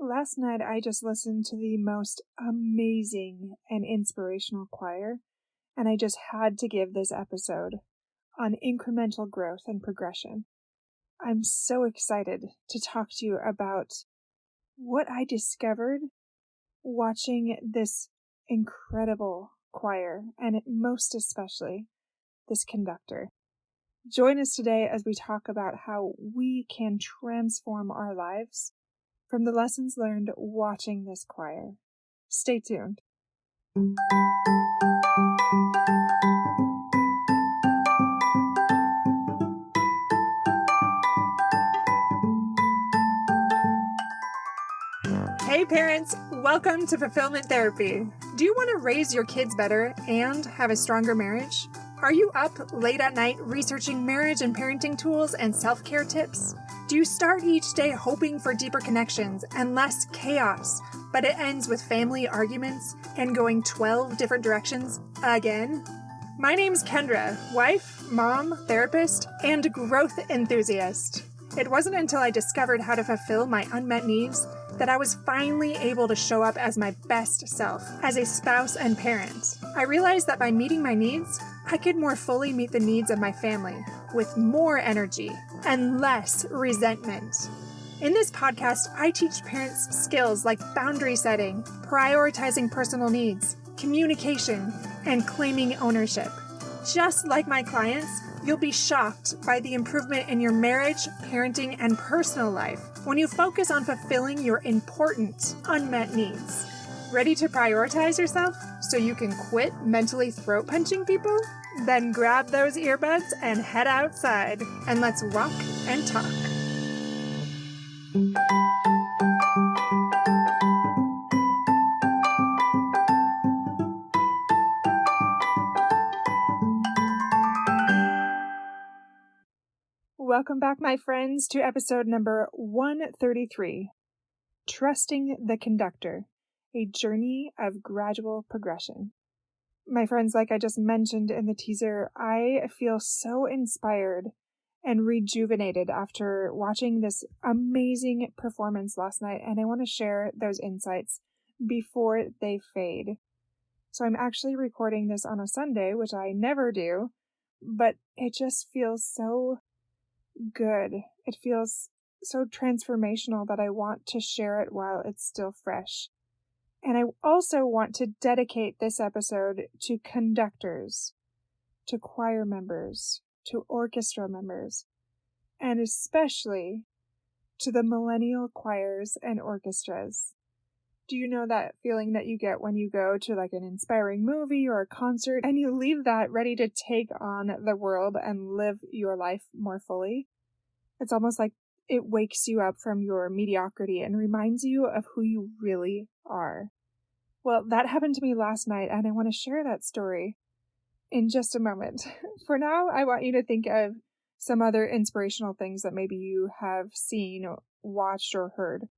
Last night I just listened to the most amazing and inspirational choir, and I just had to give this episode on incremental growth and progression. I'm so excited to talk to you about what I discovered watching this incredible choir, and most especially this conductor. Join us today as we talk about how we can transform our lives from the lessons learned watching this choir. Stay tuned. Hey parents, welcome to Fulfillment Therapy. Do you want to raise your kids better and have a stronger marriage? Are you up late at night researching marriage and parenting tools and self-care tips? Do you start each day hoping for deeper connections and less chaos, but it ends with family arguments and going 12 different directions again? My name's Kendra, wife, mom, therapist, and growth enthusiast. It wasn't until I discovered how to fulfill my unmet needs that I was finally able to show up as my best self as a spouse and parent. I realized that by meeting my needs, I could more fully meet the needs of my family with more energy and less resentment. In this podcast, I teach parents skills like boundary setting, prioritizing personal needs, communication, and claiming ownership. Just like my clients, you'll be shocked by the improvement in your marriage, parenting, and personal life when you focus on fulfilling your important unmet needs. Ready to prioritize yourself so you can quit mentally throat punching people? Then grab those earbuds and head outside, and let's walk and talk. Welcome back, my friends, to episode number 133, Trusting the Conductor, a Journey of Gradual Progression. My friends, like I just mentioned in the teaser, I feel so inspired and rejuvenated after watching this amazing performance last night, and I want to share those insights before they fade. So I'm actually recording this on a Sunday, which I never do, but it just feels so good. It feels so transformational that I want to share it while it's still fresh. And I also want to dedicate this episode to conductors, to choir members, to orchestra members, and especially to the millennial choirs and orchestras. Do you know that feeling that you get when you go to like an inspiring movie or a concert and you leave that ready to take on the world and live your life more fully? It's almost like it wakes you up from your mediocrity and reminds you of who you really are. Well, that happened to me last night, and I want to share that story in just a moment. For now, I want you to think of some other inspirational things that maybe you have seen, or watched, or heard.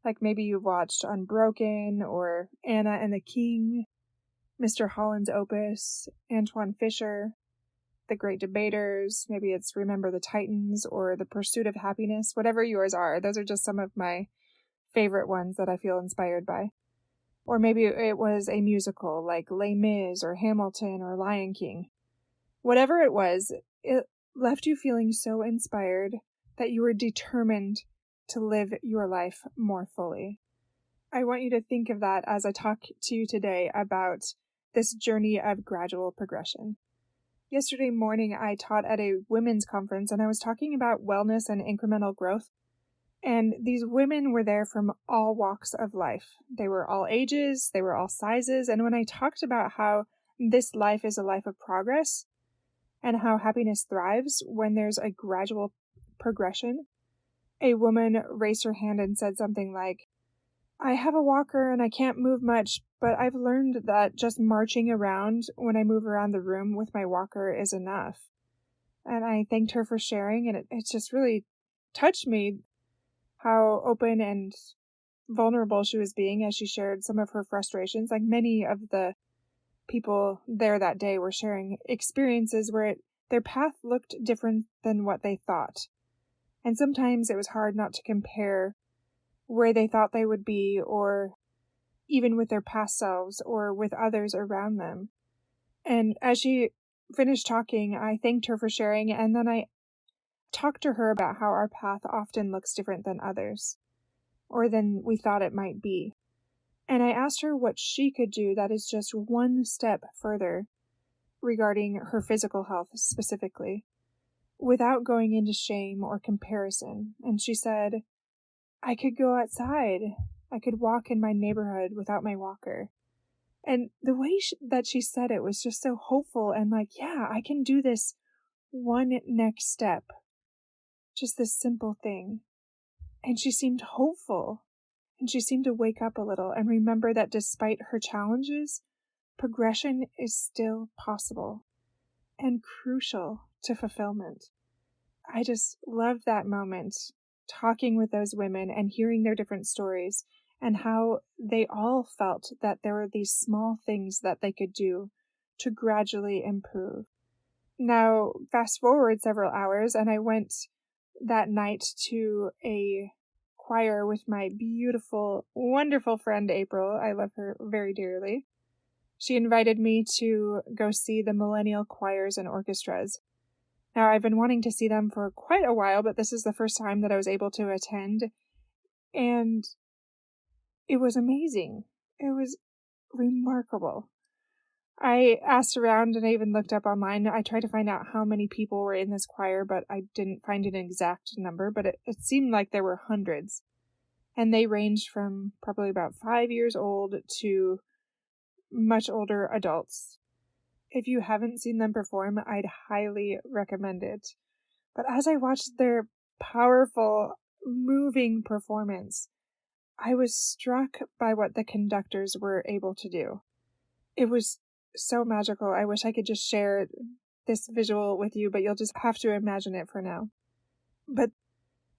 Like maybe you've watched Unbroken, or Anna and the King, Mr. Holland's Opus, Antoine Fisher, The Great Debaters, maybe it's Remember the Titans, or The Pursuit of Happiness, whatever yours are. Those are just some of my favorite ones that I feel inspired by. Or maybe it was a musical like Les Mis or Hamilton or Lion King. Whatever it was, it left you feeling so inspired that you were determined to live your life more fully. I want you to think of that as I talk to you today about this journey of gradual progression. Yesterday morning, I taught at a women's conference, and I was talking about wellness and incremental growth. And these women were there from all walks of life. They were all ages, they were all sizes. And when I talked about how this life is a life of progress and how happiness thrives when there's a gradual progression, a woman raised her hand and said something like, I have a walker and I can't move much, but I've learned that just marching around when I move around the room with my walker is enough. And I thanked her for sharing, and it just really touched me how open and vulnerable she was being as she shared some of her frustrations. Like many of the people there that day were sharing experiences where their path looked different than what they thought. And sometimes it was hard not to compare where they thought they would be, or even with their past selves or with others around them. And as she finished talking, I thanked her for sharing, and then I talked to her about how our path often looks different than others, or than we thought it might be. And I asked her what she could do that is just one step further regarding her physical health specifically, without going into shame or comparison. And she said, I could go outside. I could walk in my neighborhood without my walker. And the way that she said it was just so hopeful and like, yeah, I can do this one next step. Just this simple thing. And she seemed hopeful. And she seemed to wake up a little and remember that despite her challenges, progression is still possible and crucial to fulfillment. I just loved that moment, talking with those women and hearing their different stories and how they all felt that there were these small things that they could do to gradually improve. Now, fast forward several hours, and I went that night to a choir with my beautiful, wonderful friend April. I love her very dearly. She invited me to go see the millennial choirs and orchestras. Now, I've been wanting to see them for quite a while, but this is the first time that I was able to attend, and it was amazing. It was remarkable. I asked around and I even looked up online. I tried to find out how many people were in this choir, but I didn't find an exact number, but it seemed like there were hundreds. And they ranged from probably about 5 years old to much older adults. If you haven't seen them perform, I'd highly recommend it. But as I watched their powerful, moving performance, I was struck by what the conductors were able to do. It was so magical. I wish I could just share this visual with you, but you'll just have to imagine it for now. But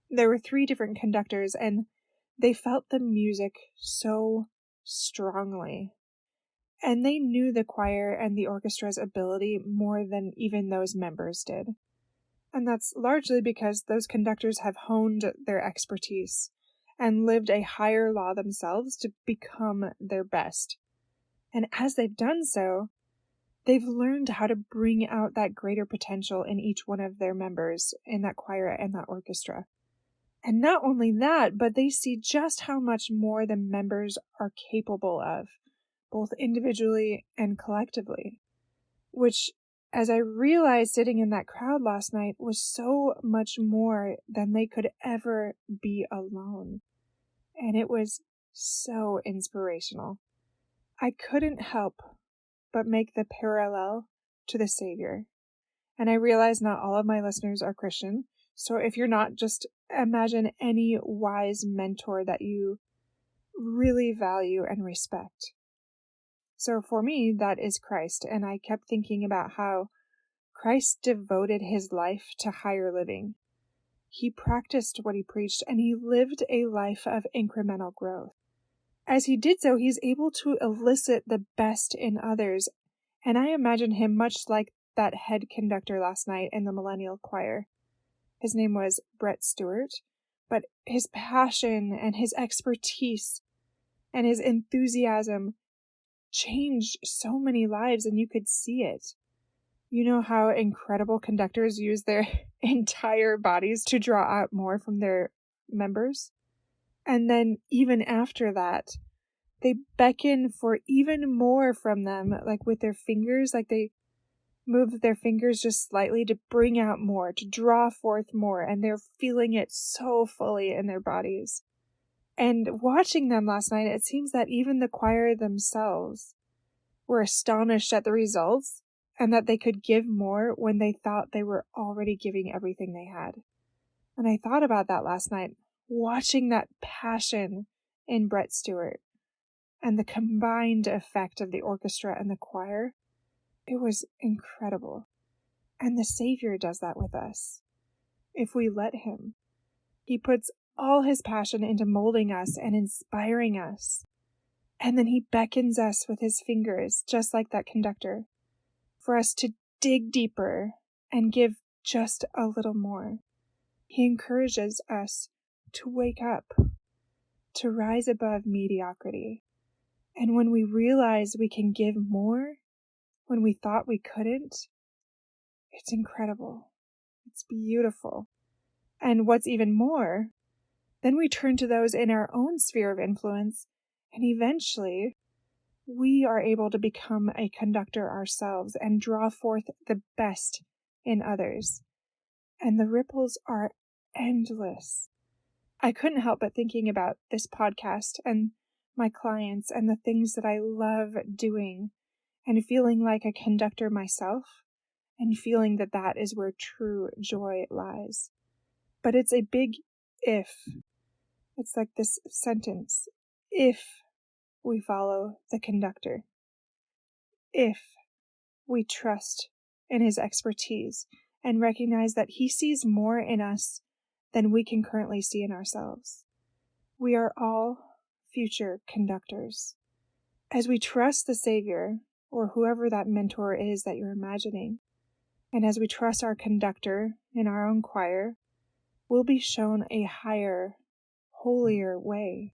there were 3 different conductors, and they felt the music so strongly. And they knew the choir and the orchestra's ability more than even those members did. And that's largely because those conductors have honed their expertise and lived a higher law themselves to become their best. And as they've done so, they've learned how to bring out that greater potential in each one of their members in that choir and that orchestra. And not only that, but they see just how much more the members are capable of, both individually and collectively, which, as I realized sitting in that crowd last night, was so much more than they could ever be alone. And it was so inspirational. I couldn't help but make the parallel to the Savior. And I realize not all of my listeners are Christian, so if you're not, just imagine any wise mentor that you really value and respect. So for me, that is Christ, and I kept thinking about how Christ devoted his life to higher living. He practiced what he preached, and he lived a life of incremental growth. As he did so, he's able to elicit the best in others, and I imagine him much like that head conductor last night in the millennial choir. His name was Brett Stewart, but his passion and his expertise and his enthusiasm changed so many lives, and you could see it. You know how incredible conductors use their entire bodies to draw out more from their members? And then even after that, they beckon for even more from them, like with their fingers, like they move their fingers just slightly to bring out more, to draw forth more, and they're feeling it so fully in their bodies. And watching them last night, it seems that even the choir themselves were astonished at the results and that they could give more when they thought they were already giving everything they had. And I thought about that last night, watching that passion in Brett Stewart and the combined effect of the orchestra and the choir. It was incredible. And the Savior does that with us, if we let him. He puts all his passion into molding us and inspiring us. And then he beckons us with his fingers, just like that conductor, for us to dig deeper and give just a little more. He encourages us to wake up, to rise above mediocrity. And when we realize we can give more when we thought we couldn't, it's incredible. It's beautiful. And what's even more, then we turn to those in our own sphere of influence, and eventually we are able to become a conductor ourselves and draw forth the best in others. And the ripples are endless. I couldn't help but thinking about this podcast and my clients and the things that I love doing and feeling like a conductor myself and feeling that that is where true joy lies. But it's a big if. It's like this sentence. If we follow the conductor. If we trust in his expertise and recognize that he sees more in us than we can currently see in ourselves. We are all future conductors. As we trust the Savior, or whoever that mentor is that you're imagining, and as we trust our conductor in our own choir, we'll be shown a higher, holier way.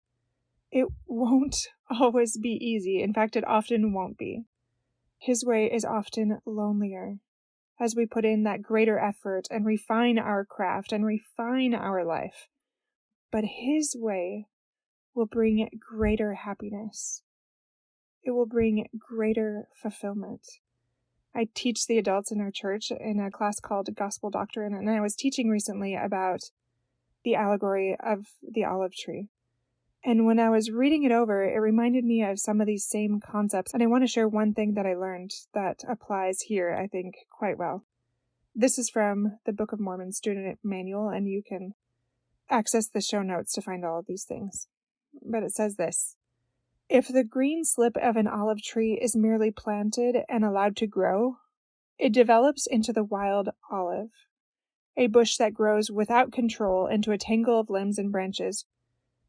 It won't always be easy. In fact, it often won't be. His way is often lonelier as we put in that greater effort and refine our craft and refine our life. But his way will bring greater happiness. It will bring greater fulfillment. I teach the adults in our church in a class called Gospel Doctrine, and I was teaching recently about the allegory of the olive tree. And when I was reading it over, it reminded me of some of these same concepts, and I want to share one thing that I learned that applies here, I think, quite well. This is from the Book of Mormon Student Manual, and you can access the show notes to find all of these things. But it says this: if the green slip of an olive tree is merely planted and allowed to grow, it develops into the wild olive, a bush that grows without control into a tangle of limbs and branches,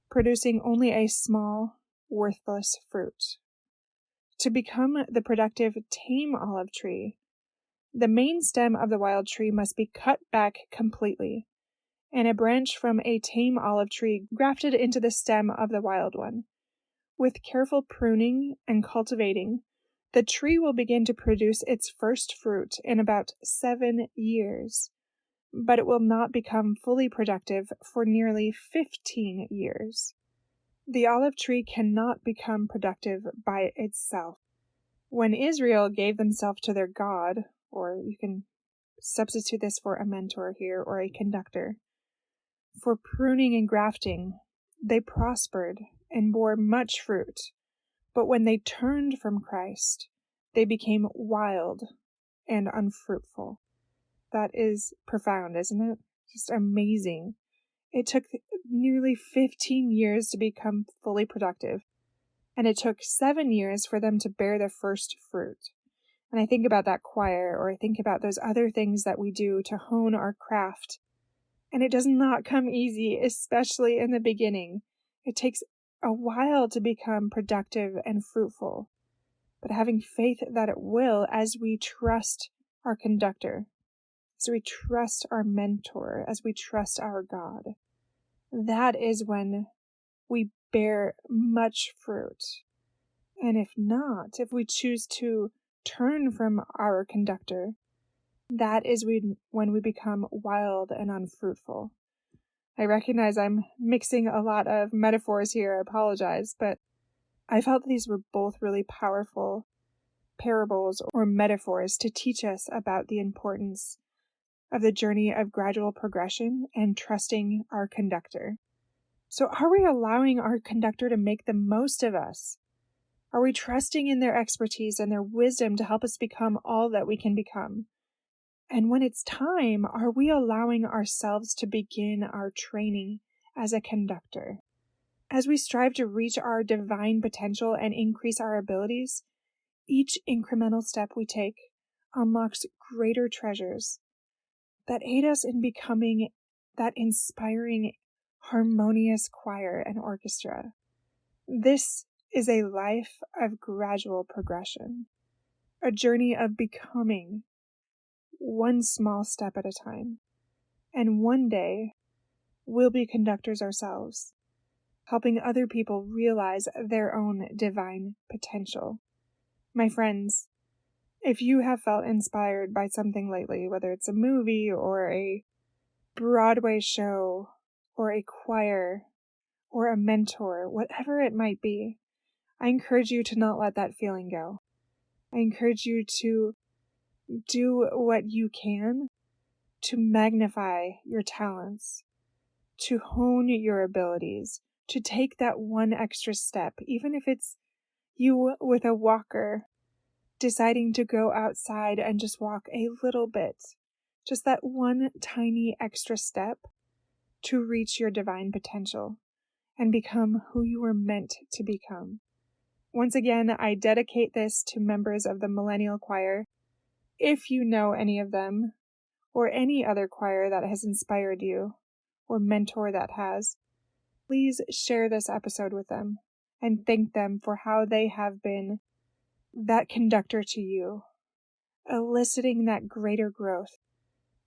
producing only a small, worthless fruit. To become the productive tame olive tree, the main stem of the wild tree must be cut back completely, and a branch from a tame olive tree grafted into the stem of the wild one. With careful pruning and cultivating, the tree will begin to produce its first fruit in about 7 years, but it will not become fully productive for nearly 15 years. The olive tree cannot become productive by itself. When Israel gave themselves to their God, or you can substitute this for a mentor here or a conductor, for pruning and grafting, they prospered and bore much fruit. But when they turned from Christ, they became wild and unfruitful. That is profound, isn't it? Just amazing. It took nearly 15 years to become fully productive, and it took 7 years for them to bear their first fruit. And I think about that choir, or I think about those other things that we do to hone our craft. And it does not come easy, especially in the beginning. It takes a while to become productive and fruitful, but having faith that it will as we trust our conductor, as we trust our mentor, as we trust our God. That is when we bear much fruit. And if not, if we choose to turn from our conductor, that is when we become wild and unfruitful. I recognize I'm mixing a lot of metaphors here, I apologize, but I felt these were both really powerful parables or metaphors to teach us about the importance of the journey of gradual progression and trusting our conductor. So are we allowing our conductor to make the most of us? Are we trusting in their expertise and their wisdom to help us become all that we can become? And when it's time, are we allowing ourselves to begin our training as a conductor? As we strive to reach our divine potential and increase our abilities, each incremental step we take unlocks greater treasures that aid us in becoming that inspiring, harmonious choir and orchestra. This is a life of gradual progression, a journey of becoming one small step at a time. And one day, we'll be conductors ourselves. helping other people realize their own divine potential. My friends, if you have felt inspired by something lately, whether it's a movie or a Broadway show or a choir or a mentor, whatever it might be, I encourage you to not let that feeling go. I encourage you to do what you can to magnify your talents, to hone your abilities, to take that one extra step, even if it's you with a walker deciding to go outside and just walk a little bit, just that one tiny extra step to reach your divine potential and become who you were meant to become. Once again, I dedicate this to members of the Millennial Choir. If you know any of them, or any other choir that has inspired you, or mentor that has, please share this episode with them and thank them for how they have been that conductor to you, eliciting that greater growth,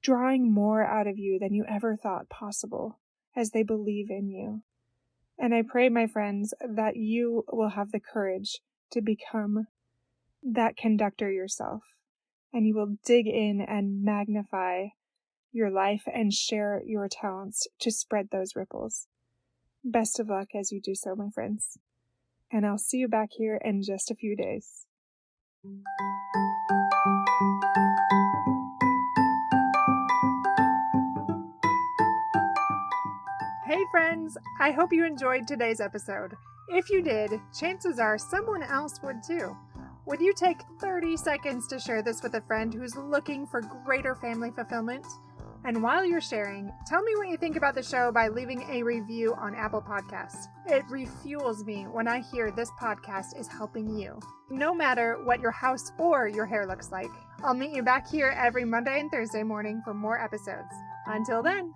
drawing more out of you than you ever thought possible as they believe in you. And I pray, my friends, that you will have the courage to become that conductor yourself, and you will dig in and magnify your life and share your talents to spread those ripples. Best of luck as you do so, my friends. And I'll see you back here in just a few days. Hey friends, I hope you enjoyed today's episode. If you did, chances are someone else would too. Would you take 30 seconds to share this with a friend who's looking for greater family fulfillment? And while you're sharing, tell me what you think about the show by leaving a review on Apple Podcasts. It refuels me when I hear this podcast is helping you. No matter what your house or your hair looks like, I'll meet you back here every Monday and Thursday morning for more episodes. Until then.